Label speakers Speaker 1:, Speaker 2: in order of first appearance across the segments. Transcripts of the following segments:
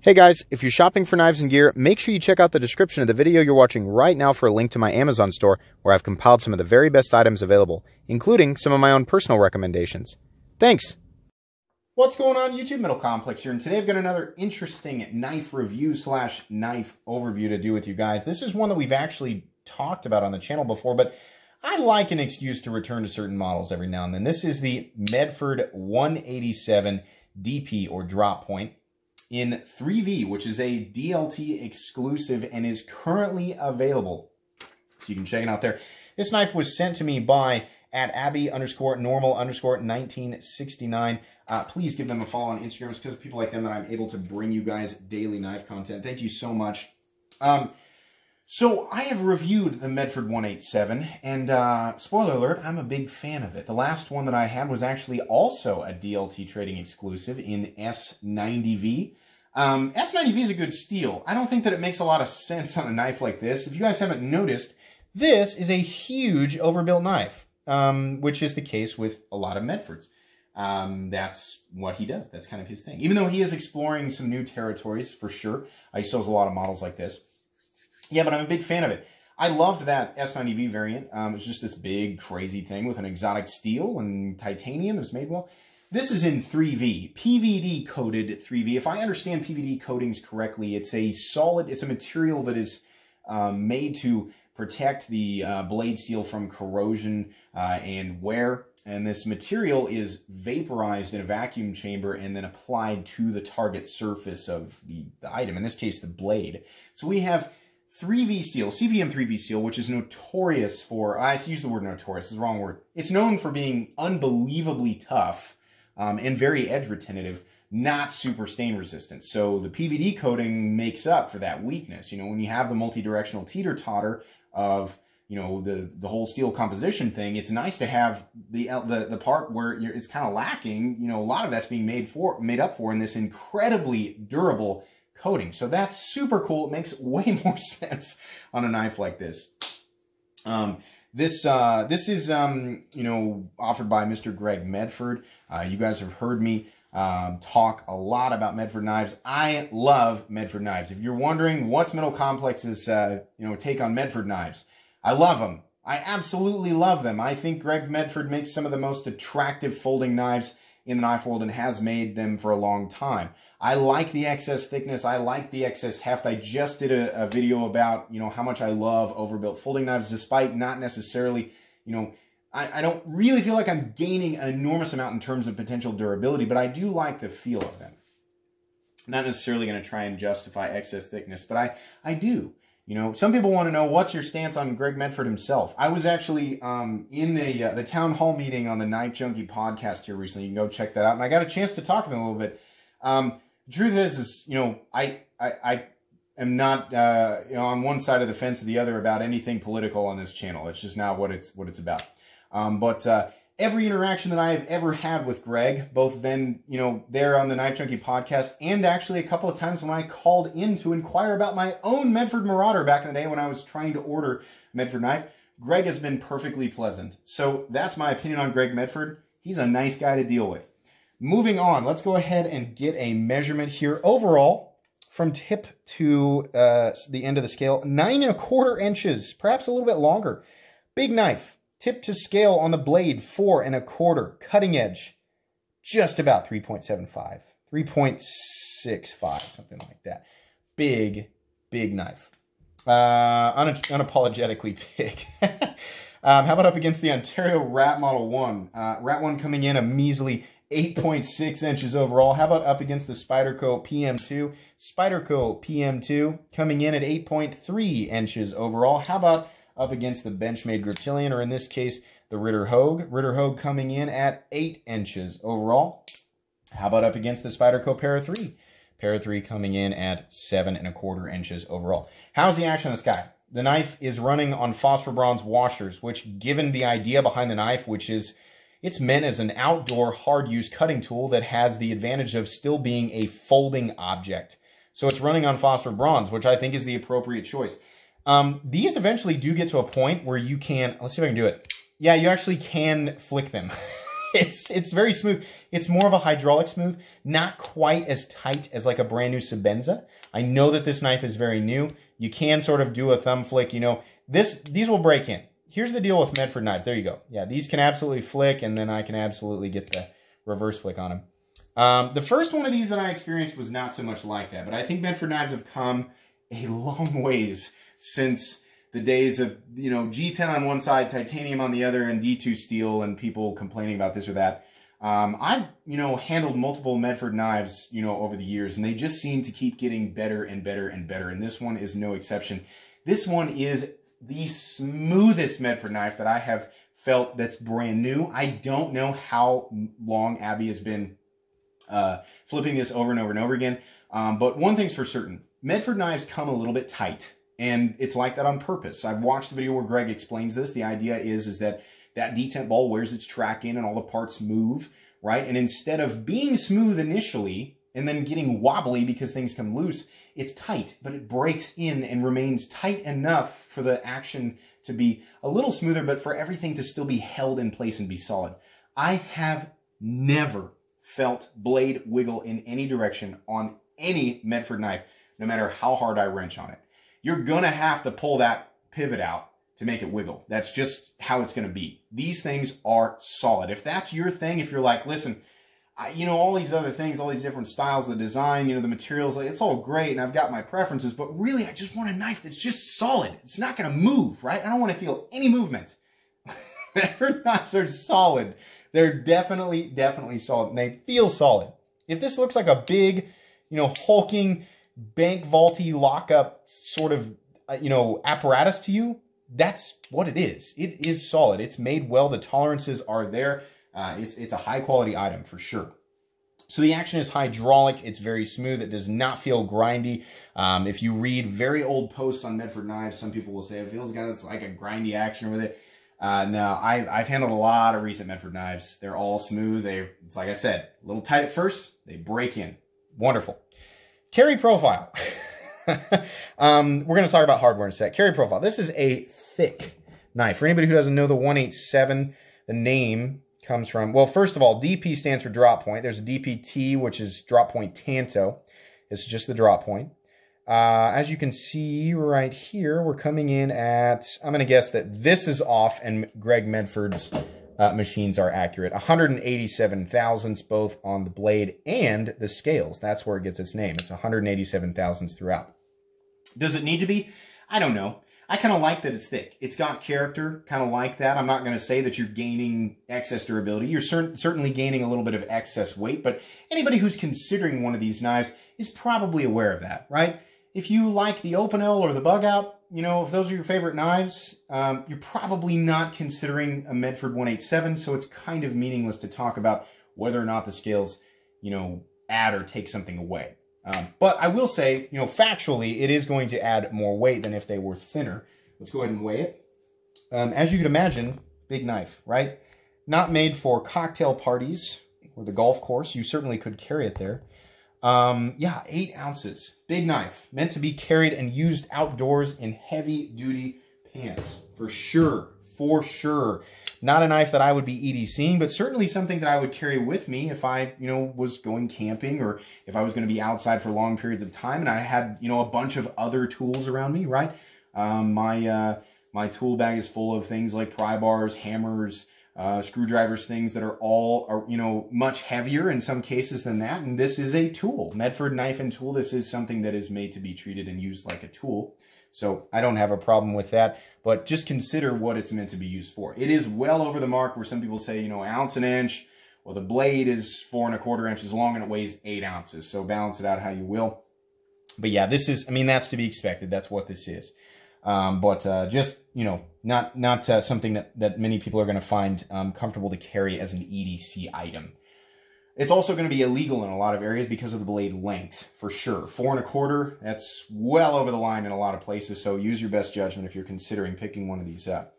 Speaker 1: Hey guys, if you're shopping for knives and gear, make sure you check out the description of the video you're watching right now for a link to my Amazon store where I've compiled some of the very best items available, including some of my own personal recommendations. Thanks! What's going on YouTube? Metal Complex here, and today I've got another interesting knife review slash knife overview to do with you guys. This is one that we've actually talked about on the channel before, but I like an excuse to return to certain models every now and then. This is the Medford 187 DP or drop point in 3V, which is a DLT exclusive and is currently available. So you can check it out there. This knife was sent to me by at Abby_normal_1969. Please give them a follow on Instagram. It's because of people like them that I'm able to bring you guys daily knife content. Thank you so much. So I have reviewed the Medford 187, and spoiler alert, I'm a big fan of it. The last one that I had was actually also a DLT trading exclusive in S90V. S90V is a good steel. I don't think that it makes a lot of sense on a knife like this. If you guys haven't noticed, this is a huge overbuilt knife, which is the case with a lot of Medfords. That's what he does. That's kind of his thing. Even though he is exploring some new territories, for sure. He still has a lot of models like this. Yeah, but I'm a big fan of it. I loved that S90V variant. It was just this big, crazy thing with an exotic steel and titanium. It was made well. This is in 3V, PVD coated 3V. If I understand PVD coatings correctly, it's a material that is made to protect the blade steel from corrosion and wear. And this material is vaporized in a vacuum chamber and then applied to the target surface of the item, in this case, the blade. So we have 3V steel, CPM 3V steel, which is notorious for, I use the word notorious, it's the wrong word. It's known for being unbelievably tough and very edge retentive, not super stain resistant. So the PVD coating makes up for that weakness. You know, when you have the multi-directional teeter-totter of, you know, the whole steel composition thing, it's nice to have the part where it's kind of lacking. You know, a lot of that's being made up for in this incredibly durable coating. So that's super cool. It makes way more sense on a knife like this. This is, you know, offered by Mr. Greg Medford. You guys have heard me talk a lot about Medford knives. I love Medford knives. If you're wondering what's Metal Complex's, you know, take on Medford knives, I love them. I absolutely love them. I think Greg Medford makes some of the most attractive folding knives in the knife world and has made them for a long time. I like the excess thickness. I like the excess heft. I just did a video about, you know, how much I love overbuilt folding knives, despite not necessarily, you know, I don't really feel like I'm gaining an enormous amount in terms of potential durability, but I do like the feel of them. Not necessarily going to try and justify excess thickness, but I do. You know, some people want to know, what's your stance on Greg Medford himself? I was actually in the town hall meeting on the Knife Junkie podcast here recently. You can go check that out. And I got a chance to talk to them a little bit. The truth is, you know, I am not, you know, on one side of the fence or the other about anything political on this channel. It's just not what it's about. But every interaction that I have ever had with Greg, both then, you know, there on the Knife Junkie podcast, and actually a couple of times when I called in to inquire about my own Medford Marauder back in the day when I was trying to order a Medford knife, Greg has been perfectly pleasant. So that's my opinion on Greg Medford. He's a nice guy to deal with. Moving on, let's go ahead and get a measurement here. Overall, from tip to the end of the scale, 9 1/4 inches, perhaps a little bit longer. Big knife. Tip to scale on the blade, 4 1/4. Cutting edge, just about 3.75, 3.65, something like that. Big, big knife. Unapologetically big. How about up against the Ontario Rat Model 1? Rat 1 coming in a measly 8.6 inches overall. How about up against the Spyderco PM2? Spyderco PM2 coming in at 8.3 inches overall. How about up against the Benchmade Griptilian, or in this case, the Ritter Hogue? Ritter Hogue coming in at 8 inches overall. How about up against the Spyderco Para 3? Para 3 coming in at 7 1/4 inches overall. How's the action on this guy? The knife is running on phosphor bronze washers, which, given the idea behind the knife, which is it's meant as an outdoor hard-use cutting tool that has the advantage of still being a folding object. So it's running on phosphor bronze, which I think is the appropriate choice. These eventually do get to a point where you can, let's see if I can do it. Yeah, you actually can flick them. It's very smooth. It's more of a hydraulic smooth, not quite as tight as like a brand new Sebenza. I know that this knife is very new. You can sort of do a thumb flick, you know. These will break in. Here's the deal with Medford knives. There you go. Yeah, these can absolutely flick, and then I can absolutely get the reverse flick on them. The first one of these that I experienced was not so much like that, but I think Medford knives have come a long ways since the days of, you know, G10 on one side, titanium on the other, and D2 steel, and people complaining about this or that. I've, you know, handled multiple Medford knives, you know, over the years, and they just seem to keep getting better and better and better, and this one is no exception. This one is the smoothest Medford knife that I have felt that's brand new. I don't know how long Abby has been flipping this over and over and over again, but one thing's for certain. Medford knives come a little bit tight, and it's like that on purpose. I've watched the video where Greg explains this. The idea is that detent ball wears its track in and all the parts move, right? And instead of being smooth initially and then getting wobbly because things come loose, it's tight, but it breaks in and remains tight enough for the action to be a little smoother, but for everything to still be held in place and be solid. I have never felt blade wiggle in any direction on any Medford knife, no matter how hard I wrench on it. You're gonna have to pull that pivot out to make it wiggle. That's just how it's gonna be. These things are solid. If that's your thing, if you're like, listen, you know, all these other things, all these different styles, the design, you know, the materials, like, it's all great and I've got my preferences, but really I just want a knife that's just solid. It's not gonna move, right? I don't wanna feel any movement. Medford knives are solid. They're definitely solid, and they feel solid. If this looks like a big, you know, hulking, bank vaulty lockup sort of, you know, apparatus to you, that's what it is. It is solid. It's made well. The tolerances are there. It's a high quality item for sure. So the action is hydraulic. It's very smooth. It does not feel grindy. If you read very old posts on Medford knives, some people will say it feels like a grindy action with it. No, I've handled a lot of recent Medford knives. They're all smooth. It's like I said, a little tight at first. They break in. Wonderful. Carry profile. We're going to talk about hardware in a sec. Carry profile. This is a thick knife. For anybody who doesn't know the 187, the name comes from, well, first of all, DP stands for drop point. There's a DPT, which is drop point tanto. This is just the drop point. As you can see right here, we're coming in at, I'm going to guess that this is off and Greg Medford's machines are accurate. 187 thousandths both on the blade and the scales. That's where it gets its name. It's 187 thousandths throughout. Does it need to be? I don't know. I kind of like that it's thick. It's got character, kind of like that. I'm not going to say that you're gaining excess durability. You're certainly gaining a little bit of excess weight, but anybody who's considering one of these knives is probably aware of that, right? If you like the Open L or the Bug Out, you know, if those are your favorite knives, you're probably not considering a Medford 187, so it's kind of meaningless to talk about whether or not the scales, you know, add or take something away. But I will say, you know, factually, it is going to add more weight than if they were thinner. Let's go ahead and weigh it. As you can imagine, big knife, right? Not made for cocktail parties or the golf course. You certainly could carry it there. Yeah, 8 ounces. Big knife. Meant to be carried and used outdoors in heavy-duty pants. For sure. For sure. Not a knife that I would be EDCing, but certainly something that I would carry with me if I, you know, was going camping or if I was going to be outside for long periods of time and I had, you know, a bunch of other tools around me, right? My tool bag is full of things like pry bars, hammers, screwdrivers, things that are all, you know, much heavier in some cases than that. And this is a tool. Medford knife and tool. This is something that is made to be treated and used like a tool. So I don't have a problem with that, but just consider what it's meant to be used for. It is well over the mark where some people say, you know, 1 ounce an inch. Well, the blade is 4 1/4 inches long and it weighs 8 ounces. So balance it out how you will. But yeah, this is, I mean, that's to be expected. That's what this is. Just, you know, not something that many people are going to find comfortable to carry as an EDC item. It's also going to be illegal in a lot of areas because of the blade length, for sure. 4 1/4, that's well over the line in a lot of places, so use your best judgment if you're considering picking one of these up.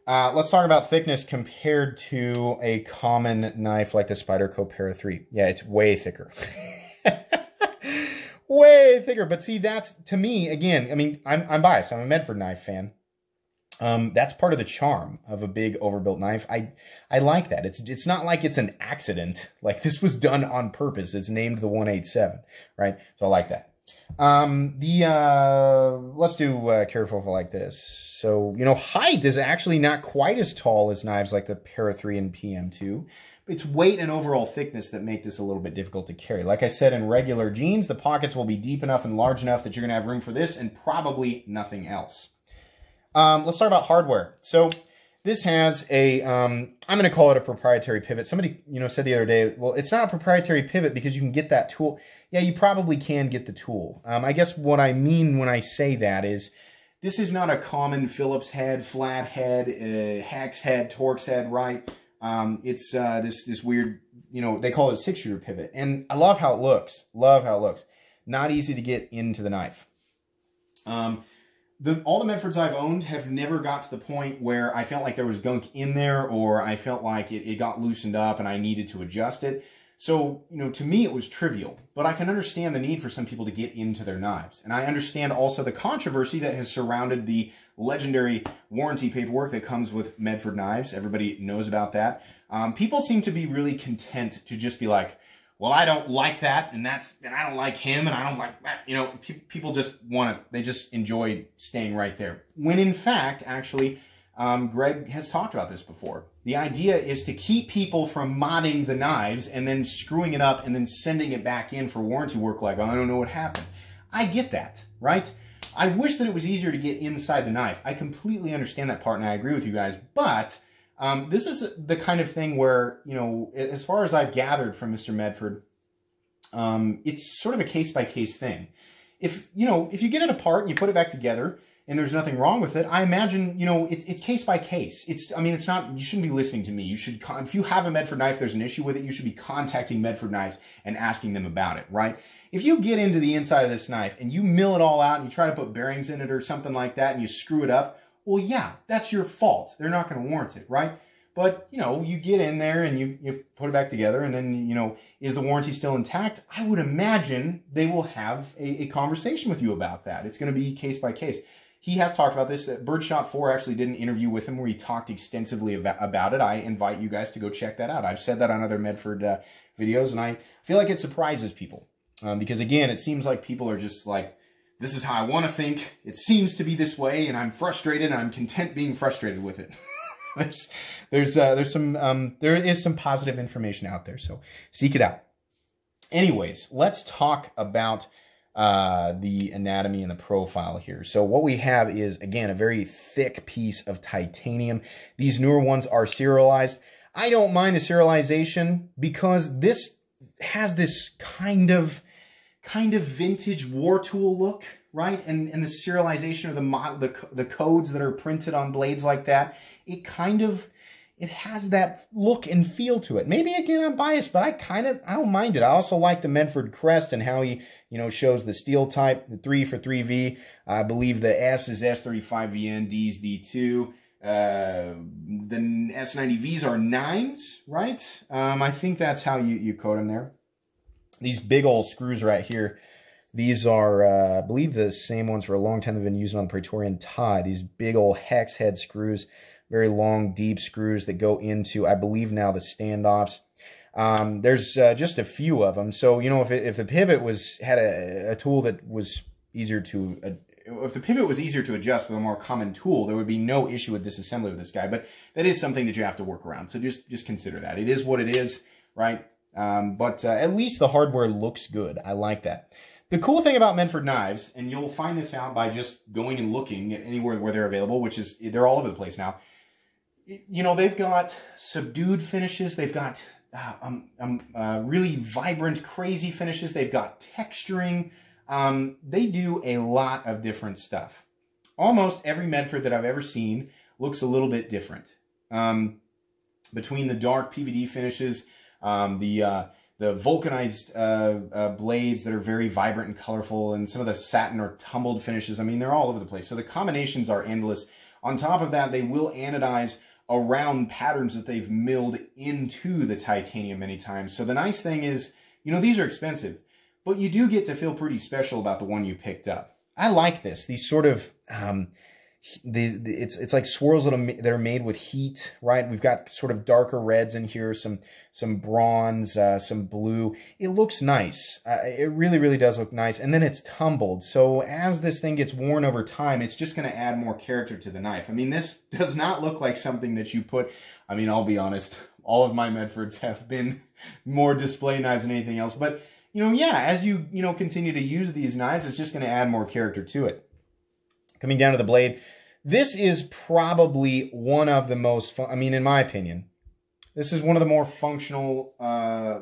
Speaker 1: Let's talk about thickness compared to a common knife like the Spyderco Para 3. Yeah, it's way thicker. Way thicker, but see, that's, to me, again, I mean, I'm biased. I'm a Medford knife fan. That's part of the charm of a big overbuilt knife. I like that. It's not like it's an accident. Like, this was done on purpose. It's named the 187, right? So I like that. Let's do careful like this. So, you know, height is actually not quite as tall as knives like the Para 3 and PM2. It's weight and overall thickness that make this a little bit difficult to carry. Like I said, in regular jeans, the pockets will be deep enough and large enough that you're going to have room for this and probably nothing else. Let's talk about hardware. So this has a, I'm going to call it a proprietary pivot. Somebody, you know, said the other day, well, it's not a proprietary pivot because you can get that tool. Yeah, you probably can get the tool. I guess what I mean when I say that is, this is not a common Phillips head, flat head, hex head, Torx head, right? It's this weird, you know, they call it a 6-shooter pivot. And I love how it looks. Love how it looks. Not easy to get into the knife. All the Medfords I've owned have never got to the point where I felt like there was gunk in there, or I felt like it got loosened up and I needed to adjust it. So, you know, to me it was trivial, but I can understand the need for some people to get into their knives. And I understand also the controversy that has surrounded the legendary warranty paperwork that comes with Medford knives. Everybody knows about that. People seem to be really content to just be like, well, I don't like that, and I don't like him, and I don't like that. You know, people just they just enjoy staying right there. When in fact, actually, Greg has talked about this before. The idea is to keep people from modding the knives and then screwing it up and then sending it back in for warranty work like, oh, I don't know what happened. I get that, right? I wish that it was easier to get inside the knife. I completely understand that part, and I agree with you guys, but this is the kind of thing where, you know, as far as I've gathered from Mr. Medford, it's sort of a case-by-case thing. If you get it apart and you put it back together and there's nothing wrong with it, I imagine, you know, it's case-by-case. It's not, you shouldn't be listening to me. You should, if you have a Medford knife, there's an issue with it, you should be contacting Medford Knives and asking them about it, right? If you get into the inside of this knife and you mill it all out and you try to put bearings in it or something like that and you screw it up, well, yeah, that's your fault. They're not going to warrant it, right? But, you know, you get in there and you put it back together and then, you know, is the warranty still intact? I would imagine they will have a conversation with you about that. It's going to be case by case. He has talked about this. That Birdshot 4 actually did an interview with him where he talked extensively about it. I invite you guys to go check that out. I've said that on other Medford videos, and I feel like it surprises people. Because, again, it seems like people are just like, this is how I want to think. It seems to be this way, and I'm frustrated, and I'm content being frustrated with it. there is some positive information out there, so seek it out. Anyways, let's talk about the anatomy and the profile here. So what we have is, again, a very thick piece of titanium. These newer ones are serialized. I don't mind the serialization because this has this kind of vintage war tool look, right? And the serialization or the codes that are printed on blades like that, it has that look and feel to it. Maybe, again, I'm biased, but I don't mind it. I also like the Medford crest and how he, you know, shows the steel type, the 3 for 3V. I believe the S is S35VN, D is D2. The S90Vs are 9s, right? I think that's how you code them there. These big old screws right here, these are, I believe, the same ones for a long time they've been using on the Praetorian tie. These big old hex head screws, very long, deep screws that go into, I believe now, the standoffs. There's just a few of them. So, you know, if the pivot had a tool that was easier to, if the pivot was easier to adjust with a more common tool, there would be no issue with disassembly with this guy. But that is something that you have to work around. So just consider that. It is what it is, right? But at least the hardware looks good. I like that. The cool thing about Medford knives, and you'll find this out by just going and looking at anywhere where they're available, which is, they're all over the place now. You know, they've got subdued finishes. They've got really vibrant, crazy finishes. They've got texturing. They do a lot of different stuff. Almost every Medford that I've ever seen looks a little bit different. Between the dark PVD finishes, the vulcanized blades that are very vibrant and colorful, and some of the satin or tumbled finishes, I mean, they're all over the place. So the combinations are endless. On top of that, they will anodize around patterns that they've milled into the titanium many times. So the nice thing is, you know, these are expensive, but you do get to feel pretty special about the one you picked up. I like this. These sort of, it's like swirls that are made with heat, right? We've got sort of darker reds in here, some bronze, some blue. It looks nice. It really, really does look nice. And then it's tumbled. So as this thing gets worn over time, it's just going to add more character to the knife. I mean, this does not look like something that you put, I mean, I'll be honest, all of my Medfords have been more display knives than anything else. But, you know, yeah, as you continue to use these knives, it's just going to add more character to it. Coming down to the blade, this is probably one of the most, I mean, in my opinion, this is one of the more functional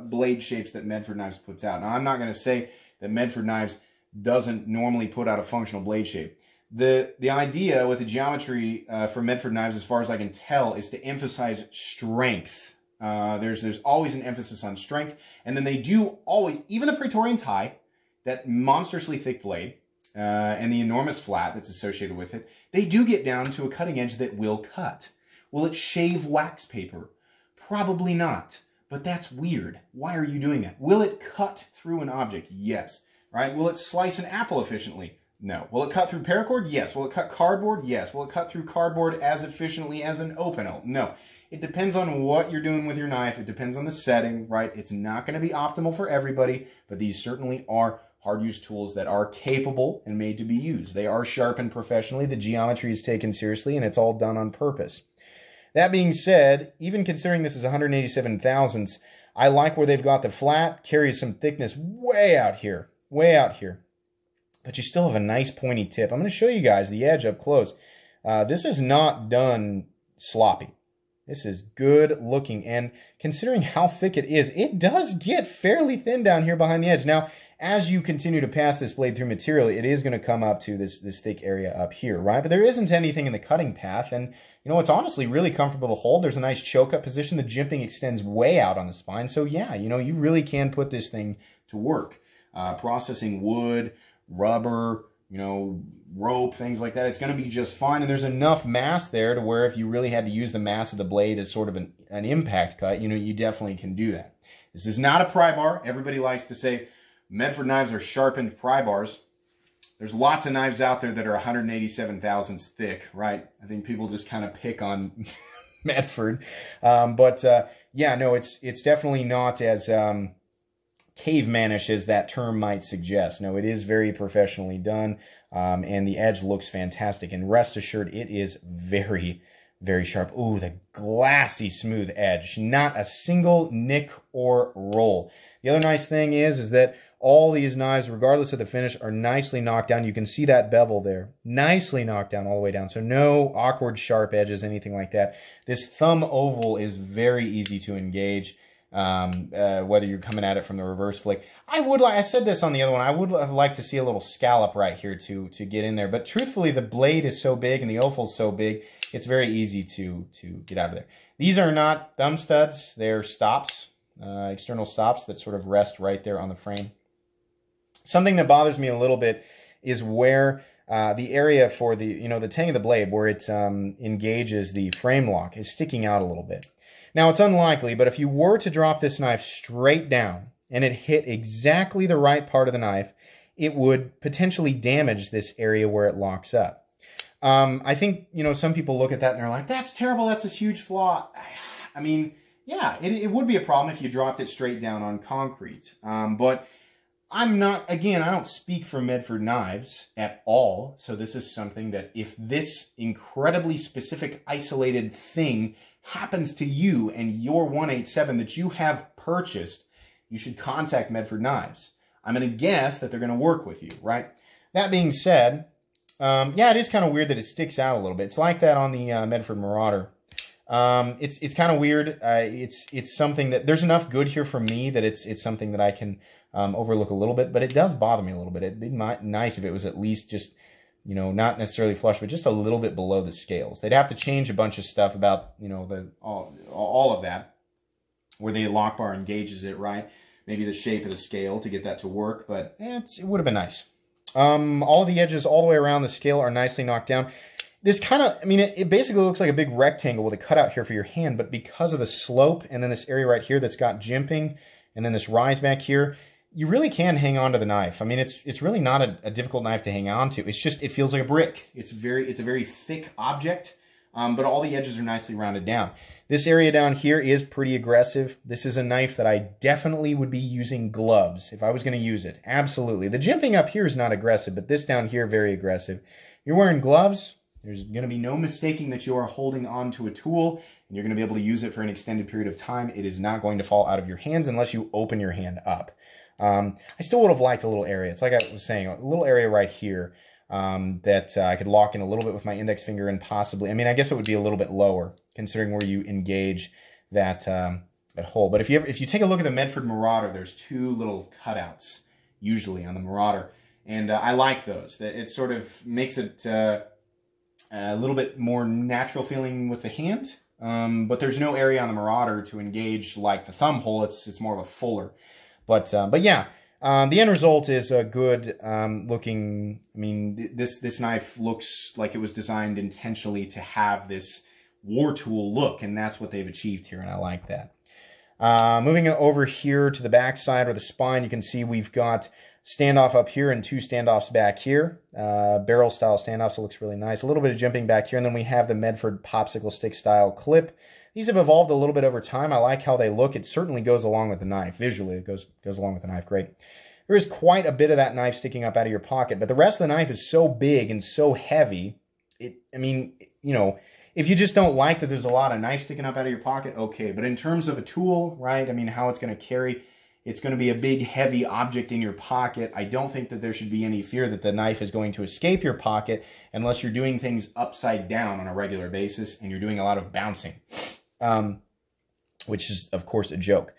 Speaker 1: blade shapes that Medford Knives puts out. Now, I'm not going to say that Medford Knives doesn't normally put out a functional blade shape. The idea with the geometry for Medford Knives, as far as I can tell, is to emphasize strength. There's always an emphasis on strength. And then they do always, even the Praetorian tie, that monstrously thick blade, and the enormous flat that's associated with it, they do get down to a cutting edge that will cut. Will it shave wax paper? Probably not, but that's weird. Why are you doing that? Will it cut through an object? Yes. Right? Will it slice an apple efficiently? No. Will it cut through paracord? Yes. Will it cut cardboard? Yes. Will it cut through cardboard as efficiently as an Opinel? No. It depends on what you're doing with your knife. It depends on the setting, right? It's not going to be optimal for everybody, but these certainly are hard-use tools that are capable and made to be used. They are sharpened professionally, the geometry is taken seriously, and it's all done on purpose. That being said, even considering this is 187 thousandths, I like where they've got the flat, carries some thickness way out here, but you still have a nice pointy tip. I'm going to show you guys the edge up close. This is not done sloppy. This is good looking, and considering how thick it is, it does get fairly thin down here behind the edge. Now, as you continue to pass this blade through material, it is going to come up to this thick area up here, right? But there isn't anything in the cutting path, and you know, it's honestly really comfortable to hold. There's a nice choke up position. The jimping extends way out on the spine. So yeah, you know, you really can put this thing to work. Processing wood, rubber, you know, rope, things like that. It's going to be just fine. And there's enough mass there to where if you really had to use the mass of the blade as sort of an impact cut, you know, you definitely can do that. This is not a pry bar. Everybody likes to say Medford knives are sharpened pry bars. There's lots of knives out there that are 187 thousandths thick, right? I think people just kind of pick on Medford. Yeah, no, it's definitely not as cavemanish as that term might suggest. No, it is very professionally done, and the edge looks fantastic. And rest assured, it is very, very sharp. Ooh, the glassy smooth edge. Not a single nick or roll. The other nice thing is that all these knives, regardless of the finish, are nicely knocked down. You can see that bevel there. Nicely knocked down all the way down. So no awkward sharp edges, anything like that. This thumb oval is very easy to engage, whether you're coming at it from the reverse flick. I said this on the other one, I would have liked to see a little scallop right here to get in there. But truthfully, the blade is so big and the oval is so big, it's very easy to get out of there. These are not thumb studs. They're stops, external stops that sort of rest right there on the frame. Something that bothers me a little bit is where the area for the, you know, the tang of the blade, where it engages the frame lock, is sticking out a little bit. Now, it's unlikely, but if you were to drop this knife straight down and it hit exactly the right part of the knife, it would potentially damage this area where it locks up. I think, you know, some people look at that and they're like, that's terrible, that's a huge flaw. I mean, yeah, it would be a problem if you dropped it straight down on concrete. But I'm not, again, I don't speak for Medford Knives at all, so this is something that if this incredibly specific isolated thing happens to you and your 187 that you have purchased, you should contact Medford Knives. I'm going to guess that they're going to work with you, right? That being said, yeah, it is kind of weird that it sticks out a little bit. It's like that on the Medford Marauder. It's kind of weird. It's something that, there's enough good here for me that it's something that I can overlook a little bit, but it does bother me a little bit. It'd be nice if it was at least just, you know, not necessarily flush, but just a little bit below the scales. They'd have to change a bunch of stuff about, you know, all of that, where the lock bar engages it, right? Maybe the shape of the scale to get that to work, but it would have been nice. All of the edges all the way around the scale are nicely knocked down. This kind of, I mean, it basically looks like a big rectangle with a cutout here for your hand, but because of the slope and then this area right here that's got jimping and then this rise back here, you really can hang on to the knife. I mean, it's really not a difficult knife to hang on to. It's just, it feels like a brick. It's a very thick object, but all the edges are nicely rounded down. This area down here is pretty aggressive. This is a knife that I definitely would be using gloves if I was going to use it. Absolutely. The jimping up here is not aggressive, but this down here, very aggressive. You're wearing gloves, there's going to be no mistaking that you are holding on to a tool, and you're going to be able to use it for an extended period of time. It is not going to fall out of your hands unless you open your hand up. I still would have liked a little area. It's like I was saying, a little area right here that I could lock in a little bit with my index finger and possibly, I mean, I guess it would be a little bit lower considering where you engage that, that hole. But if you take a look at the Medford Marauder, there's two little cutouts usually on the Marauder. And I like those. It sort of makes it a little bit more natural feeling with the hand. But there's no area on the Marauder to engage like the thumb hole. It's more of a fuller. But yeah, the end result is a good looking. I mean, this knife looks like it was designed intentionally to have this war tool look, and that's what they've achieved here, and I like that. Moving over here to the back side or the spine, you can see we've got standoff up here and two standoffs back here. Barrel style standoffs, so it looks really nice. A little bit of jimping back here, and then we have the Medford popsicle stick style clip. These have evolved a little bit over time. I like how they look. It certainly goes along with the knife. Visually, it goes along with the knife great. There is quite a bit of that knife sticking up out of your pocket, but the rest of the knife is so big and so heavy. I mean, you know, if you just don't like that there's a lot of knife sticking up out of your pocket, okay. But in terms of a tool, right, I mean, how it's going to carry, it's going to be a big, heavy object in your pocket. I don't think that there should be any fear that the knife is going to escape your pocket unless you're doing things upside down on a regular basis and you're doing a lot of bouncing, which is, of course, a joke.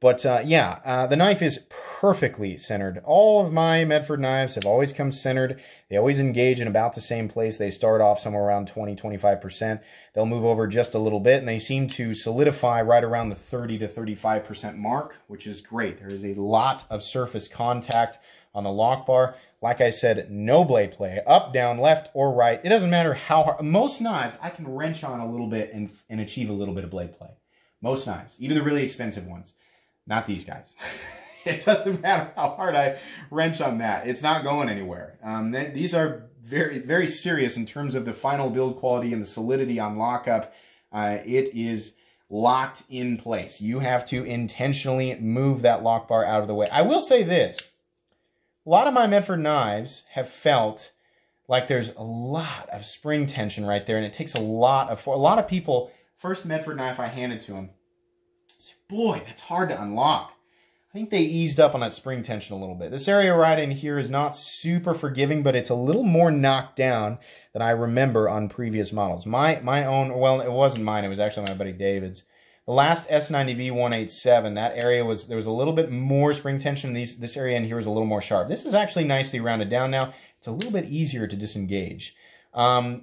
Speaker 1: But yeah, the knife is perfectly centered. All of my Medford knives have always come centered. They always engage in about the same place. They start off somewhere around 20-25%. They'll move over just a little bit, and they seem to solidify right around the 30 to 35% mark, which is great. There is a lot of surface contact on the lock bar. Like I said, no blade play, up, down, left, or right. It doesn't matter how hard. Most knives, I can wrench on a little bit and achieve a little bit of blade play. Most knives, even the really expensive ones. Not these guys. It doesn't matter how hard I wrench on that. It's not going anywhere. These are very, very serious in terms of the final build quality and the solidity on lockup. It is locked in place. You have to intentionally move that lock bar out of the way. I will say this. A lot of my Medford knives have felt like there's a lot of spring tension right there, and it takes a lot of people, first Medford knife I handed to them, say, boy, that's hard to unlock. I think they eased up on that spring tension a little bit. This area right in here is not super forgiving, but it's a little more knocked down than I remember on previous models. My own, well, it wasn't mine. It was actually my buddy David's. The last S90V 187, that area there was a little bit more spring tension. This area in here is a little more sharp. This is actually nicely rounded down now. It's a little bit easier to disengage,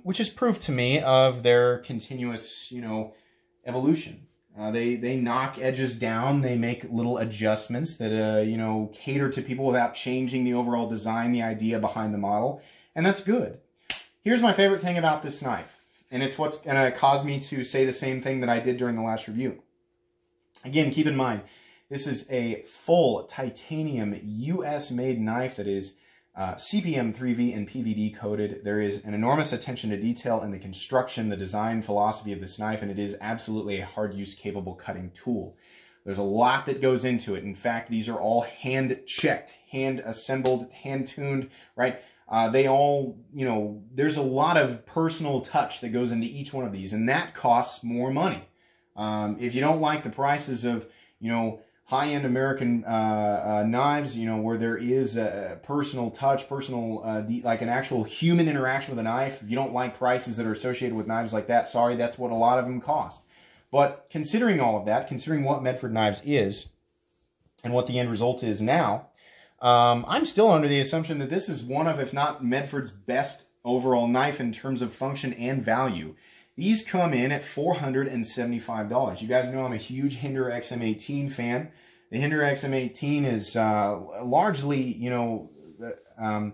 Speaker 1: which is proof to me of their continuous, evolution. They knock edges down. They make little adjustments that, cater to people without changing the overall design, the idea behind the model. And that's good. Here's my favorite thing about this knife. And it's what's going to cause me to say the same thing that I did during the last review. Again, keep in mind, this is a full titanium US-made knife that is CPM 3V and PVD coated. There is an enormous attention to detail in the construction, the design philosophy of this knife, and it is absolutely a hard-use capable cutting tool. There's a lot that goes into it. In fact, these are all hand-checked, hand-assembled, hand-tuned, right? They all, there's a lot of personal touch that goes into each one of these, and that costs more money. If you don't like the prices of, high-end American knives, where there is a personal touch, like an actual human interaction with a knife, if you don't like prices that are associated with knives like that, sorry, that's what a lot of them cost. But considering all of that, considering what Medford Knives is, and what the end result is now, I'm still under the assumption that this is one of, if not Medford's best overall knife in terms of function and value. These come in at $475. You guys know I'm a huge Hinder XM18 fan. The Hinder XM18 is largely, a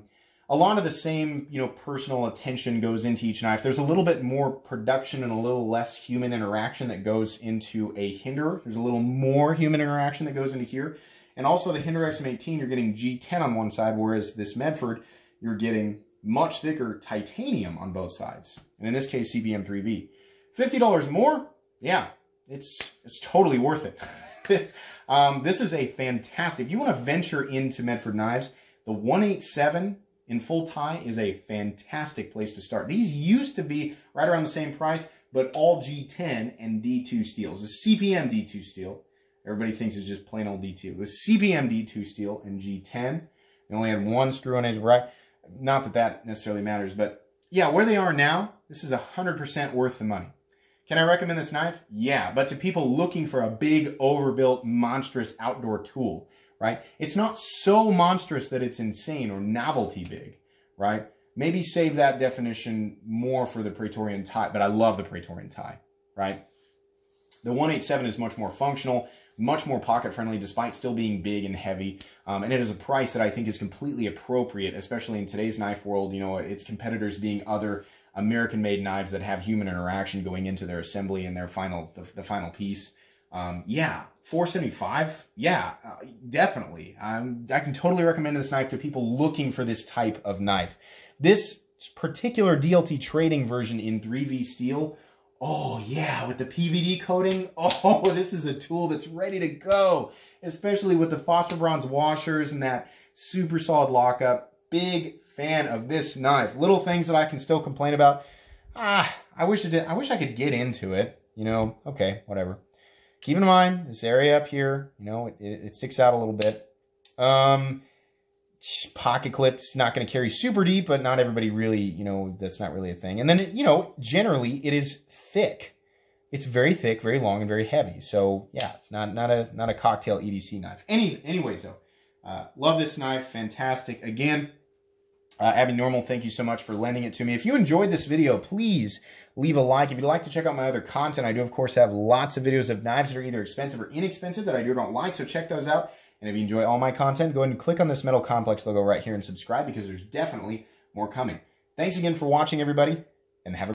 Speaker 1: lot of the same, personal attention goes into each knife. There's a little bit more production and a little less human interaction that goes into a Hinder. There's a little more human interaction that goes into here. And also the Hinder XM18, you're getting G10 on one side, whereas this Medford, you're getting much thicker titanium on both sides. And in this case, CPM 3B. $50 more? Yeah, it's totally worth it. This is a fantastic, if you want to venture into Medford knives, the 187 in full tie is a fantastic place to start. These used to be right around the same price, but all G10 and D2 steel. It was a CPM D2 steel. Everybody thinks it's just plain old D2. It was CPM D2 steel and G10. They only had one screw on each bracket. Not that that necessarily matters, but yeah, where they are now, this is 100% worth the money. Can I recommend this knife? Yeah, but to people looking for a big, overbuilt, monstrous outdoor tool, right? It's not so monstrous that it's insane or novelty big, right? Maybe save that definition more for the Praetorian tie, but I love the Praetorian tie, right? The 187 is much more functional, much more pocket-friendly, despite still being big and heavy. And it is a price that I think is completely appropriate, especially in today's knife world. You know, its competitors being other American-made knives that have human interaction going into their assembly and their final, the final piece. Yeah, $475. Yeah, definitely. I can totally recommend this knife to people looking for this type of knife. This particular DLT trading version in 3V steel, oh yeah, with the PVD coating, oh, this is a tool that's ready to go, especially with the phosphor bronze washers and that super solid lockup. Big fan of this knife. Little things that I can still complain about. I wish I could get into it, you know. Okay, whatever. Keep in mind, this area up here, you know, it sticks out a little bit. Pocket clips, not going to carry super deep, but not everybody really, you know, that's not really a thing. And then, you know, generally it is thick. It's very thick, very long, and very heavy. So yeah, it's not a cocktail EDC knife. Anyways though, love this knife, fantastic. Again, Abby Normal, thank you so much for lending it to me. If you enjoyed this video, please leave a like. If you'd like to check out my other content, I do of course have lots of videos of knives that are either expensive or inexpensive that I do or don't like, so check those out. And if you enjoy all my content, go ahead and click on this Metal Complex logo right here and subscribe, because there's definitely more coming. Thanks again for watching, everybody, and have a